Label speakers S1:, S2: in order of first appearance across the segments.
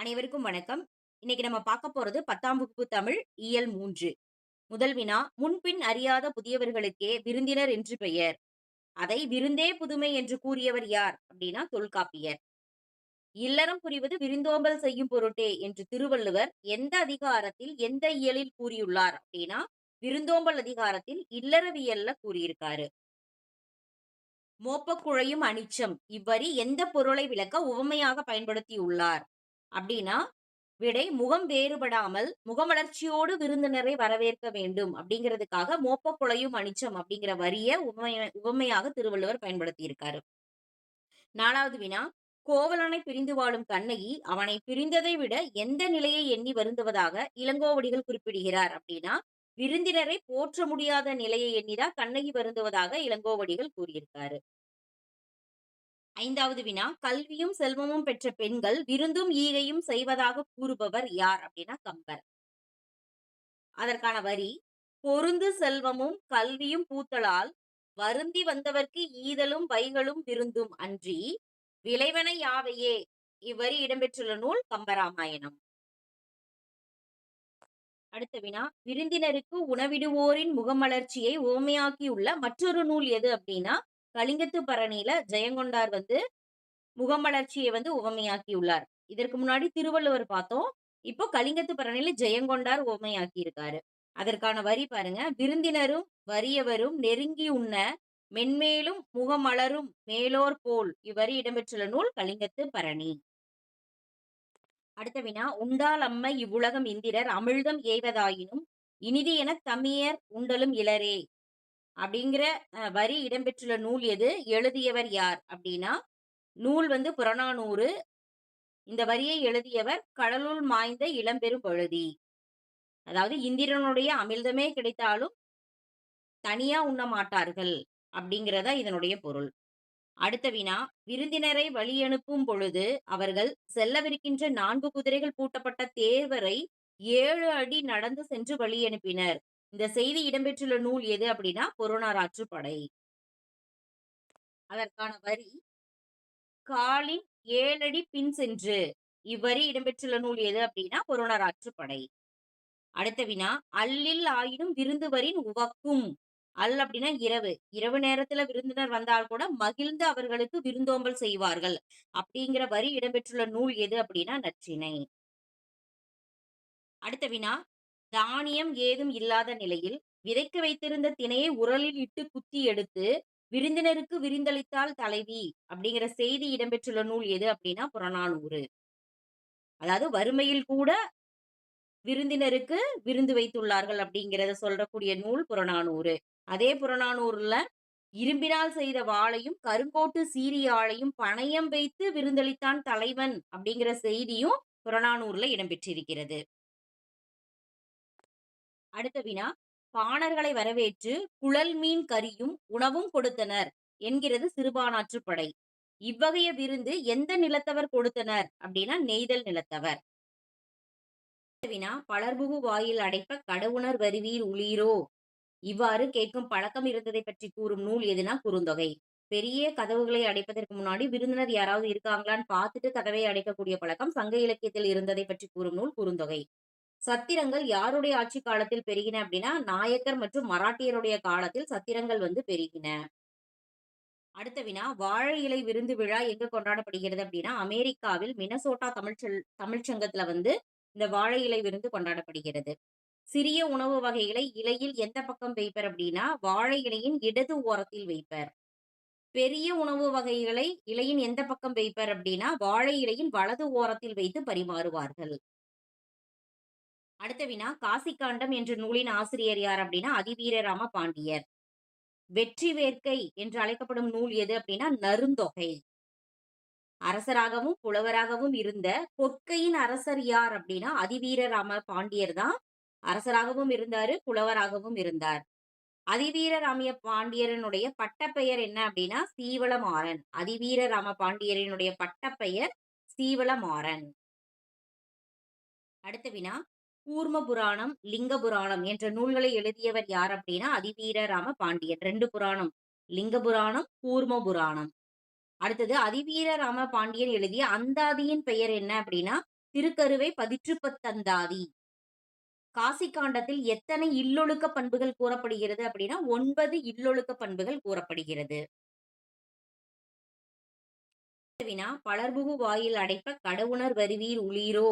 S1: அனைவருக்கும் வணக்கம். இன்னைக்கு நம்ம பார்க்க போறது 10ஆம் வகுப்பு தமிழ் இயல் 3. முதல் வினா, முன்பின் அறியாத புதியவர்களுக்கே விருந்தினர் என்று பெயர். அதை விருந்தே புதுமை என்று கூறியவர் யார் அப்படின்னா தொல்காப்பியர். இல்லறம் புரிவது விருந்தோம்பல் செய்யும் பொருட்டே என்று திருவள்ளுவர் எந்த அதிகாரத்தில் எந்த இயலில் கூறியுள்ளார் அப்படின்னா விருந்தோம்பல் அதிகாரத்தில் இல்லறவியல்ல கூறியிருக்காரு. மோப்பக்குழையும் அனிச்சம் இவ்வரி எந்த பொருளை விளக்க உவமையாக பயன்படுத்தியுள்ளார் அப்படின்னா விடை முகம் வேறுபடாமல் முகமலர்ச்சியோடு விருந்தினரை வரவேற்க வேண்டும் அப்படிங்கிறதுக்காக மோப்பக்குழையும் அனிச்சம் அப்படிங்கிற வரிய உவமையாக திருவள்ளுவர் பயன்படுத்தி இருக்காரு. 4வது வினா, கோவலனை பிரிந்து வாழும் கண்ணகி அவனை பிரிந்ததை விட எந்த நிலையை எண்ணி வருந்துவதாக இளங்கோவடிகள் குறிப்பிடுகிறார் அப்படின்னா விருந்தினரை போற்ற முடியாத நிலையை எண்ணிதான் கண்ணகி வருந்துவதாக இளங்கோவடிகள் கூறியிருக்காரு. 5வது வினா, கல்வியும் செல்வமும் பெற்ற பெண்கள் விருந்தும் ஈகையும் செய்வதாக கூறுபவர் யார் அப்படின்னா கம்பர். அதற்கான வரி, பொருந்து செல்வமும் கல்வியும் பூத்தலால் வருந்தி வந்தவர்க்கு ஈதலும் வைகளும் விருந்தும் அன்றி விளைவன யாவையே. இவ்வரி இடம்பெற்றுள்ள நூல் கம்பராமாயணம். அடுத்த வினா, விருந்தினருக்கு உணவிடுவோரின் முகமலர்ச்சியை உவமையாக்கியுள்ள மற்றொரு நூல் எது அப்படின்னா கலிங்கத்து பரணியில ஜெயங்கொண்டார் முகமலர்ச்சியை உவமையாக்கியுள்ளார். இதற்கு முன்னாடி திருவள்ளுவர் பார்த்தோம். இப்போ கலிங்கத்து பரணியில ஜெயங்கொண்டார் உவமையாக்கி இருக்காரு. அதற்கான வரி பாருங்க, விருந்தினரும் வறியவரும் நெருங்கி உண்ண மென்மேலும் முகமலரும் மேலோர் போல். இவ்வரி இடம்பெற்றுள்ள நூல் கலிங்கத்து பரணி. அடுத்த வினா, உண்டால் அம்மை இவ்வுலகம் இந்திரர் அமிழ்தம் ஏய்வதாயினும் இனிது என தமியர் உண்டலும் இலரே அப்படிங்கிற வரி இடம்பெற்றுள்ள நூல் எது, எழுதியவர் யார் அப்படின்னா நூல் புறநானூறு. இந்த வரியை எழுதியவர் கடலுள் மாய்ந்த இளம்பெரும் பழுதி. அதாவது இந்திரனுடைய அமிழ்தமே கிடைத்தாலும் தனியா உண்ண மாட்டார்கள் அப்படிங்கிறதா இதனுடைய பொருள். அடுத்த வினா, விருந்தினரை வழி அனுப்பும் பொழுது அவர்கள் செல்லவிருக்கின்ற 4 குதிரைகள் பூட்டப்பட்ட தேர்வரை 7 அடி நடந்து சென்று வழி அனுப்பினர். இந்த செய்தி இடம்பெற்றுள்ள நூல் எது அப்படின்னா புறநானூற்றுப்படை. அதற்கான வரி, காலின் 7 அடி பின் சென்று. இவ்வரி இடம்பெற்றுள்ள நூல் எது அப்படின்னா புறநானூற்றுப்படை. அடுத்த வினா, அல்லில் ஆயினும் விருந்துவரின் உவக்கும். அல் அப்படின்னா இரவு. இரவு நேரத்துல விருந்தினர் வந்தால் கூட மகிழ்ந்து அவர்களுக்கு விருந்தோம்பல் செய்வார்கள் அப்படிங்கிற வரி இடம்பெற்றுள்ள நூல் எது அப்படின்னா நற்றிணை. அடுத்த வினா, தானியம் ஏதும் இல்லாத நிலையில் விதைக்க வைத்திருந்த திணையை உரலில் இட்டு குத்தி எடுத்து விருந்தினருக்கு விருந்தளித்தால் தலைவி அப்படிங்கிற செய்தி இடம்பெற்றுள்ள நூல் எது அப்படின்னா புறநானூறு. அதாவது வறுமையில் கூட விருந்தினருக்கு விருந்து வைத்துள்ளார்கள் அப்படிங்கிறத சொல்றக்கூடிய நூல் புறநானூறு. அதே புறநானூறுல இரும்பினால் செய்த வாளையும் கருங்கோட்டு சீரியாழையும் பணயம் வைத்து விருந்தளித்தான் தலைவன் அப்படிங்கிற செய்தியும் புறநானூறுல இடம்பெற்றிருக்கிறது. அடுத்த வினா, பாணர்களை வரவேற்று குழல் மீன் கறியும் உணவும் கொடுத்தனர் என்கிறது சிறுபானாற்றுப்படை. இவ்வகைய விருந்து எந்த நிலத்தவர் கொடுத்தனர் அப்படின்னா நெய்தல் நிலத்தவர். வினா, பலர்புகு வாயில் அடைப்ப கடவுணர் வருவீர் உளீரோ. இவ்வாறு கேட்கும் பழக்கம் இருந்ததை பற்றி கூறும் நூல் எதுனா குறுந்தொகை. பெரிய கதவுகளை அடைப்பதற்கு முன்னாடி விருந்தினர் யாராவது இருக்காங்களான்னு பார்த்துட்டு கதவை அடைக்கக்கூடிய பழக்கம் சங்க இலக்கியத்தில் இருந்ததை பற்றி கூறும் நூல் குறுந்தொகை. சத்திரங்கள் யாருடைய ஆட்சி காலத்தில் பெருகின அப்படின்னா நாயக்கர் மற்றும் மராட்டியருடைய காலத்தில் சத்திரங்கள் பெருகின. அடுத்த வினா, வாழை இலை விருந்து விழா எங்கு கொண்டாடப்படுகிறது அப்படின்னா அமெரிக்காவில் மினசோட்டா தமிழ்ச்சங்கத்துல இந்த வாழை இலை விருந்து கொண்டாடப்படுகிறது. சிறிய உணவு வகைகளை இலையில் எந்த பக்கம் வைப்பர் அப்படின்னா வாழை இலையின் இடது ஓரத்தில் வைப்பர். பெரிய உணவு வகைகளை இலையின் எந்த பக்கம் வைப்பர் அப்படின்னா வாழை இலையின் வலது ஓரத்தில் வைத்து பரிமாறுவார்கள். அடுத்த வினா, காசிக்காண்டம் என்ற நூலின் ஆசிரியர் யார் அப்படின்னா அதிவீரராம பாண்டியர். வெற்றி வேர்க்கை என்று அழைக்கப்படும் நூல் எது அப்படின்னா நருந்தொகை. அரசராகவும் புலவராகவும் இருந்த கொற்கையின் அரசர் யார் அப்படின்னா அதிவீரராம பாண்டியர் தான் அரசராகவும் இருந்தாரு, புலவராகவும் இருந்தார். அதிவீரராமிய பாண்டியரனுடைய பட்டப்பெயர் என்ன அப்படின்னா சீவளமாறன். அதிவீரராம பாண்டியரனுடைய பட்டப்பெயர் சீவளமாறன். அடுத்த வினா, கூர்ம புராணம் லிங்க புராணம் என்ற நூல்களை எழுதியவர் யார் அப்படின்னா அதிவீரராம பாண்டியன். 2 புராணம், லிங்க புராணம், கூர்ம புராணம். அடுத்தது அதிவீரராம பாண்டியன் எழுதிய அந்தாதியின் பெயர் என்ன அப்படின்னா திருக்கருவை பதிற்றுப்பத்தந்தாதி. காசி காண்டத்தில் எத்தனை இல்லொழுக்க பண்புகள் கூறப்படுகிறது அப்படின்னா 9 இல்லொழுக்க பண்புகள் கூறப்படுகிறது. வினா பலர்புகு வாயில் அடைப்ப கடவுணர் வருவீர் உளீரோ.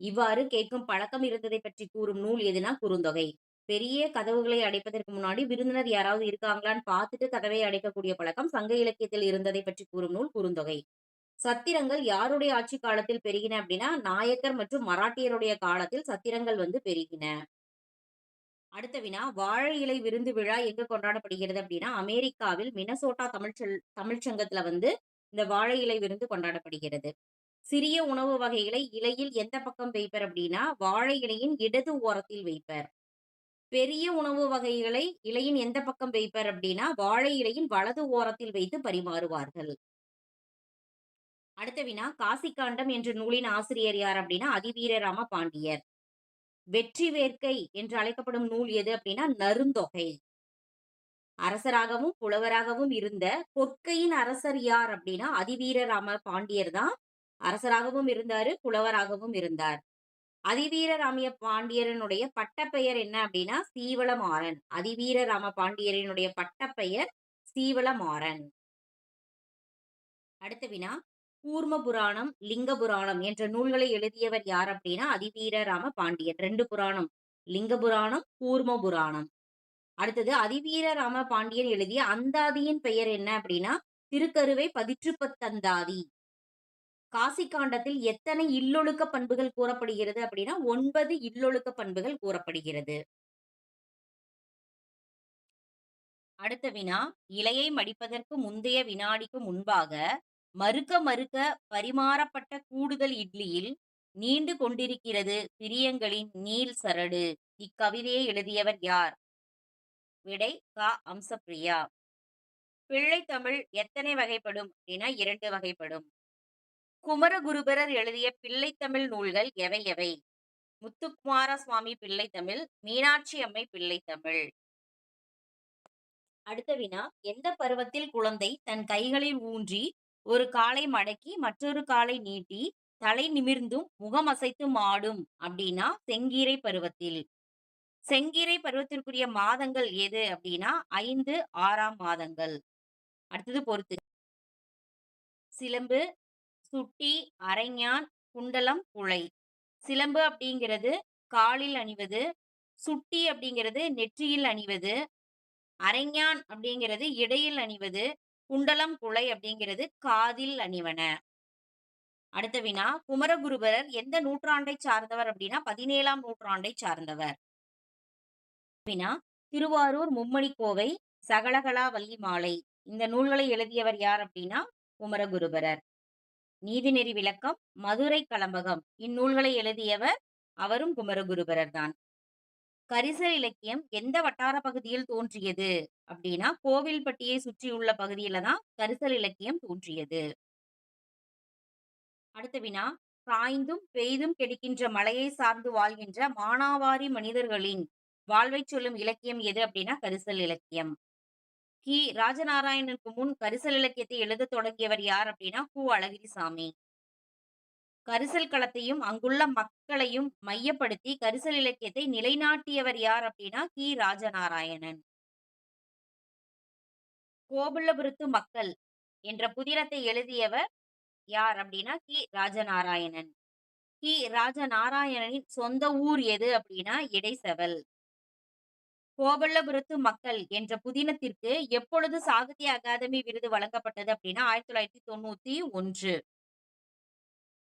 S1: இவ்வாறு கேட்கும் பழக்கம் இருந்ததை பற்றி கூறும் நூல் எதுனா குறுந்தொகை. பெரிய கதவுகளை அடைப்பதற்கு முன்னாடி விருந்தினர் யாராவது இருக்காங்களான்னு பார்த்துட்டு கதவை அடைக்கக்கூடிய பழக்கம் சங்க இலக்கியத்தில் இருந்ததை பற்றி கூறும் நூல் குறுந்தொகை. சத்திரங்கள் யாருடைய ஆட்சி காலத்தில் பெருகின அப்படின்னா நாயக்கர் மற்றும் மராட்டியருடைய காலத்தில் சத்திரங்கள் பெருகின. அடுத்த வினா வாழை இலை விருந்து விழா எங்க கொண்டாடப்படுகிறது அப்படின்னா அமெரிக்காவில் மினசோட்டா தமிழ்ச்சங்கத்துல இந்த வாழை இலை விருந்து கொண்டாடப்படுகிறது. சிறிய உணவு வகைகளை இலையில் எந்த பக்கம் வைப்பர் அப்படின்னா வாழை இலையின் இடது ஓரத்தில் வைப்பர். பெரிய உணவு வகைகளை இலையின் எந்த பக்கம் வைப்பர் அப்படின்னா வாழை இலையின் வலது ஓரத்தில் வைத்து பரிமாறுவார்கள். அடுத்த வினா காசி காண்டம் என்ற நூலின் ஆசிரியர் யார் அப்படின்னா அதிவீரராம பாண்டியர். வெற்றி வேர்க்கை என்று அழைக்கப்படும் நூல் எது அப்படின்னா நருந்தொகை. அரசராகவும் புலவராகவும் இருந்த கொற்கையின் அரசர் யார் அப்படின்னா அதிவீரராம பாண்டியர் தான் அரசராகவும் இருந்தாரு, புலவராகவும் இருந்தார். அதிவீரராமிய பாண்டியரனுடைய பட்டப்பெயர் என்ன அப்படின்னா சீவளமாறன். அதிவீரராம பாண்டியரனுடைய பட்டப்பெயர் சீவளமாறன். அடுத்த வினா கூர்ம புராணம் லிங்க புராணம் என்ற நூல்களை எழுதியவர் யார் அப்படின்னா அதிவீரராம பாண்டியன். 2 புராணம், லிங்க புராணம், கூர்ம புராணம். அடுத்தது அதிவீரராம பாண்டியன் எழுதிய அந்தாதியின் பெயர் என்ன அப்படின்னா திருக்கருவை பதிற்றுப்பத்தந்தாதி. காசி காண்டத்தில் எத்தனை இல்லொழுக்க பண்புகள் கூறப்படுகிறது அப்படின்னா 9 இல்லொழுக்க பண்புகள் கூறப்படுகிறது. அடுத்த வினா இலையை மடிப்பதற்கு முந்தைய வினாடிக்கு முன்பாக மறுக்க மறுக்க பரிமாறப்பட்ட கூடுதல் இட்லியில் நீண்டு கொண்டிருக்கிறது பிரியங்களின் நீள் சரடு. இக்கவிதையை எழுதியவர் யார்? விடை கா. அம்சப்பிரியா. பிள்ளை தமிழ் எத்தனை வகைப்படும் அப்படின்னா 2 வகைப்படும். குமரகுருபரர் எழுதிய பிள்ளைத்தமிழ் நூல்கள் எவை எவை? முத்துக்குமார சுவாமி பிள்ளைத்தமிழ், மீனாட்சி அம்மை பிள்ளைத்தமிழ். அடுத்த வினா எந்த பருவத்தில் குழந்தை தன் கைகளில் ஊன்றி ஒரு காலை மடக்கி மற்றொரு காலை நீட்டி தலை நிமிர்ந்தும் முகம் அசைத்தும் ஆடும் அப்படின்னா செங்கீரை பருவத்தில். செங்கீரை பருவத்திற்குரிய மாதங்கள் எது அப்படின்னா 5, 6ஆம் மாதங்கள். அடுத்தது பொறுத்து சிலம்பு, சுட்டி, அரைஞான், குண்டலம், குழை. சிலம்பு அப்படிங்கிறது காலில் அணிவது, சுட்டி அப்படிங்கிறது நெற்றியில் அணிவது, அரைஞான் அப்படிங்கிறது இடையில் அணிவது, குண்டலம் குழை அப்படிங்கிறது காதில் அணிவன. அடுத்த வினா குமரகுருபரர் எந்த நூற்றாண்டை சார்ந்தவர் அப்படின்னா 17ஆம் நூற்றாண்டை சார்ந்தவர். வினா திருவாரூர் மும்மணிக்கோவை, சகலகலா வள்ளி மாலை இந்த நூல்களை எழுதியவர் யார் அப்படின்னா குமரகுருபரர். நீதிநெறி விளக்கம், மதுரை கலம்பகம் இந்நூல்களை எழுதியவர் அவரும் குமரகுருபரர் தான். கரிசல் இலக்கியம் எந்த வட்டார பகுதியில் தோன்றியது அப்படின்னா கோவில்பட்டியை சுற்றியுள்ள பகுதியில தான் கரிசல் இலக்கியம் தோன்றியது. அடுத்த வினா காய்ந்தும் பெய்தும் கெடுக்கின்ற மலையை சார்ந்து வாழ்கின்ற மானாவாரி மனிதர்களின் வாழ்வை சொல்லும் இலக்கியம் எது அப்படின்னா கரிசல் இலக்கியம். கி. ராஜநாராயணனுக்கு முன் கரிசல் இலக்கியத்தை எழுத தொடங்கியவர் யார் அப்படின்னா கு. அழகிரிசாமி. கரிசல் களத்தையும் அங்குள்ள மக்களையும் மையப்படுத்தி கரிசல் இலக்கியத்தை நிலைநாட்டியவர் யார் அப்படின்னா கி. ராஜநாராயணன். கோபுல்லபுரத்து மக்கள் என்ற புதினத்தை எழுதியவர் யார் அப்படின்னா கி. ராஜநாராயணன். கி. ராஜநாராயணனின் சொந்த ஊர் எது அப்படின்னா இடைசெவல். கோபல்லபுரத்து மக்கள் என்ற புதினத்திற்கு எப்பொழுது சாகித்ய அகாதமி விருது வழங்கப்பட்டது அப்படின்னா 1991.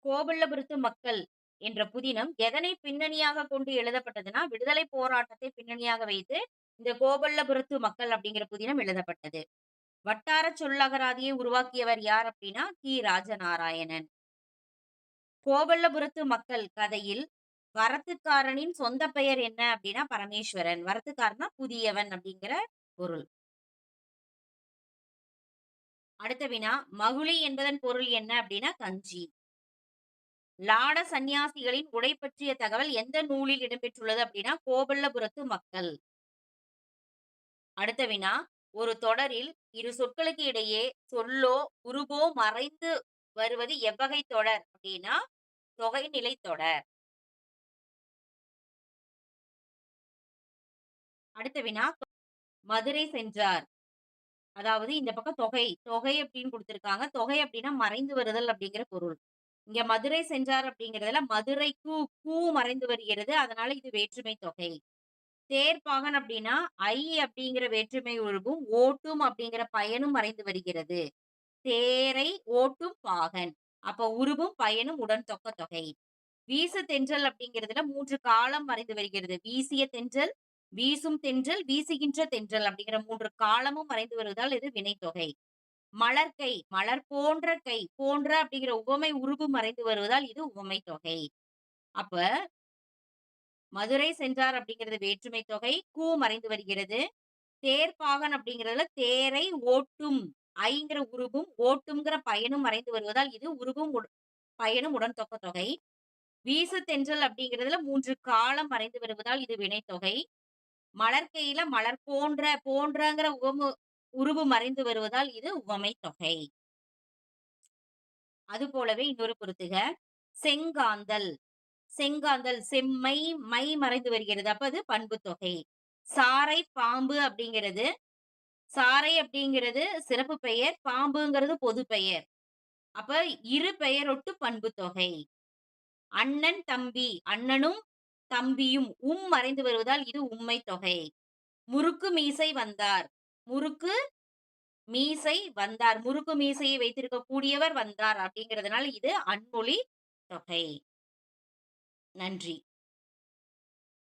S1: கோபல்லபுரத்து மக்கள் என்ற புதினம் எதனை பின்னணியாக கொண்டு எழுதப்பட்டதுன்னா விடுதலை போராட்டத்தை பின்னணியாக வைத்து இந்த கோபல்லபுரத்து மக்கள் அப்படிங்கிற புதினம் எழுதப்பட்டது. வட்டார சொல்லகராதியை உருவாக்கியவர் யார் அப்படின்னா கி. ராஜநாராயணன். கோபல்லபுரத்து மக்கள் கதையில் வரத்துக்காரனின் சொந்த பெயர் என்ன அப்படின்னா பரமேஸ்வரன். வரத்துக்காரனா புதியவன் அப்படிங்கிற பொருள். அடுத்த வினா மகுளி என்பதன் பொருள் என்ன அப்படின்னா கஞ்சி. லாட சந்நியாசிகளின் உடை பற்றிய தகவல் எந்த நூலில் இடம்பெற்றுள்ளது அப்படின்னா கோபல்லபுரத்து மக்கள். அடுத்த வினா ஒரு தொடரில் இரு சொற்களுக்கு இடையே சொல்லோ உருவோ மறைந்து வருவது எவ்வகை தொடர் அப்படின்னா தொகைநிலை தொடர். அடுத்த வினா, மதுரை சென்றார். அதாவது இந்த பக்கம் தொகை, தொகை அப்படின்னு குடுத்திருக்காங்க. தொகை அப்படின்னா மறைந்து வருதல் அப்படிங்கிற பொருள். இங்க மதுரை சென்றார் அப்படிங்கிறதுல மதுரைக்கு மறைந்து வருகிறது. அதனால இது வேற்றுமை தொகை. தேர்ப்பாகன் அப்படின்னா, அப்படிங்கிற வேற்றுமை உருவும், ஓட்டும் அப்படிங்கிற பயனும் மறைந்து வருகிறது. தேரை ஓட்டும் பாகன். அப்ப உருவும், பயனும் உடன் தொக்க தொகை. வீசு தென்றல் அப்படிங்கிறதுல 3 காலம் மறைந்து வருகிறது. வீசிய தென்றல், வீசும் தென்றல், வீசுகின்ற தென்றல் அப்படிங்கிற 3 காலமும் மறைந்து வருவதால் இது வினைத்தொகை. மலர்க்கை, மலர் போன்ற கை, போன்ற அப்படிங்கிற உவமை உருவு மறைந்து வருவதால் இது உவமை தொகை. அப்ப மதுரை சென்றார் அப்படிங்கிறது வேற்றுமை தொகை. மறைந்து வருகிறது. தேர்ப்பாகன் அப்படிங்கிறதுல தேரை ஓட்டும் ஐங்கிற உருவும், ஓட்டும்ங்கிற பயனும் மறைந்து வருவதால் இது உருவும், பயனும் உடன் தொக்க தொகை. வீசு தென்றல் அப்படிங்கிறதுல 3 காலம் மறைந்து வருவதால் இது வினைத்தொகை. மலர்க்கையில மலர் போன்ற, போன்றங்கிற உருவு மறைந்து வருவதால் இது உவமை தொகை. அதுபோலவே இன்னொரு பொறுத்துக. செங்காந்தல், செங்காந்தல் செம்மை, மை மறைந்து வருகிறது. அப்ப அது பண்பு தொகை. சாறை பாம்பு அப்படிங்கிறது, சாறை அப்படிங்கிறது சிறப்பு பெயர், பாம்புங்கிறது பொது பெயர். அப்ப இரு பெயரொட்டு பண்பு தொகை. அண்ணன் தம்பி, அண்ணனும் தம்பியும் மறைந்து வருவதால் இது உம்மை தொகை. முறுக்கு மீசை வந்தார், முறுக்கு மீசை வந்தார், முறுக்கு மீசையை வைத்திருக்க கூடியவர் வந்தார் அப்படிங்கிறதுனால இது அன்மொழி தொகை. நன்றி.